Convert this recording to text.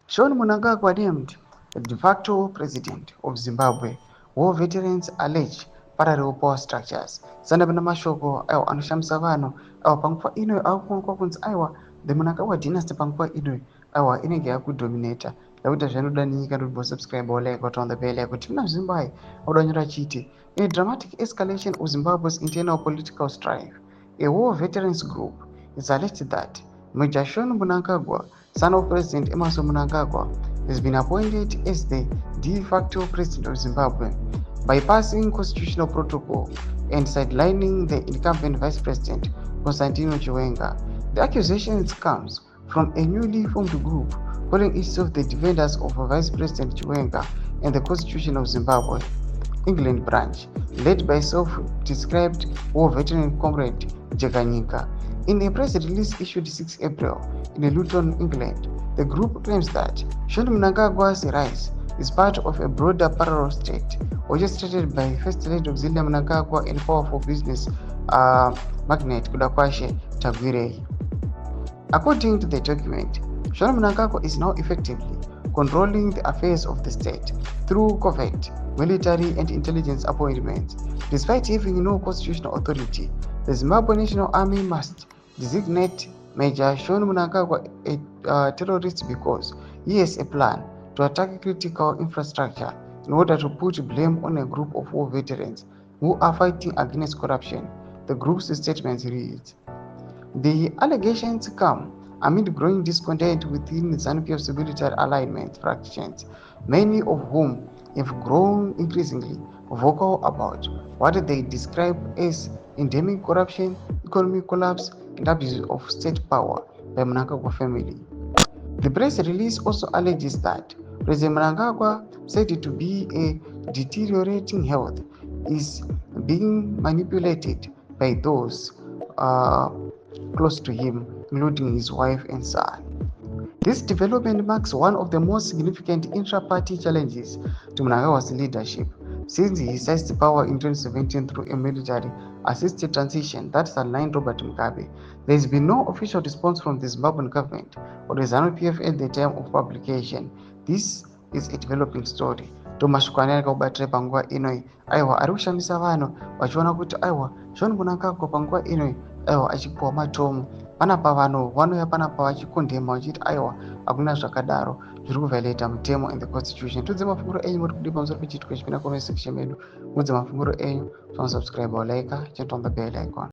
John Mnangagwa named the de facto president of Zimbabwe. War veterans allege parallel power structures. Sandabana mashoko ayo anoshamisa vanhu awa panguva ino akuonekwa kunzi aiwa the Mnangagwa dynasty panguva ino aiwa inenge yakudominata. Ndakuti zvinoda nyika ndosubscribe like on the bell kuti muna Zimbabwe audanyora chiti. In a dramatic escalation of Zimbabwe's internal political strife, a war veterans group is alleged that Major John Mnangagwa, son of President Emerson Mnangagwa, has been appointed as the de facto president of Zimbabwe, bypassing constitutional protocol and sidelining the incumbent vice president Constantino Chiwenga. The accusations comes from a newly formed group calling itself the defenders of Vice President Chiwenga and the Constitution of Zimbabwe, England branch, led by self-described war veteran comrade Jakanyika. In a press release issued 6 April in Luton, England, the group claims that John Mnangagwa's rise is part of a broader parallel state orchestrated by First Lady Auxilia Mnangagwa and powerful business magnate Kudakwashe Tagwirei. According to the document, John Mnangagwa is now effectively controlling the affairs of the state through covert military and intelligence appointments. Despite having no constitutional authority, the Zimbabwe National Army must designate Major John Mnangagwa a terrorist because he has a plan to attack critical infrastructure in order to put blame on a group of war veterans who are fighting against corruption, the group's statement reads. The allegations come amid growing discontent within ZANU-PF's military alignment fractions, many of whom have grown increasingly vocal about what they describe as endemic corruption, economic collapse, and abuse of state power by Mnangagwa family. The press release also alleges that President Mnangagwa, said to be a deteriorating health, is being manipulated by those close to him, including his wife and son. This development marks one of the most significant intra-party challenges to Mnangagwa's leadership since he seized power in 2017 through a military-assisted transition that aligned Robert Mugabe. There has been no official response from the Zimbabwean government or the ZANU-PF at the time of publication. This is a developing story. Tomashukwane akabatira panguva inoi aiwa ari kushamisa vanhu vachiona kuti aiwa John Mnangagwa panguva inoi aiwa achipuwa matomu panapa vanhu vanouya panapa vachikondema vachiti aiwa hakuna zvakadaro zviri kuvhaileta mutemo and the constitution. Tudze mafunguro enyu muri kudi pamusoro pechiitiko chipinda comment section medu. Mudze mafunguro enyu, subscribe or like, chat on the bell icon.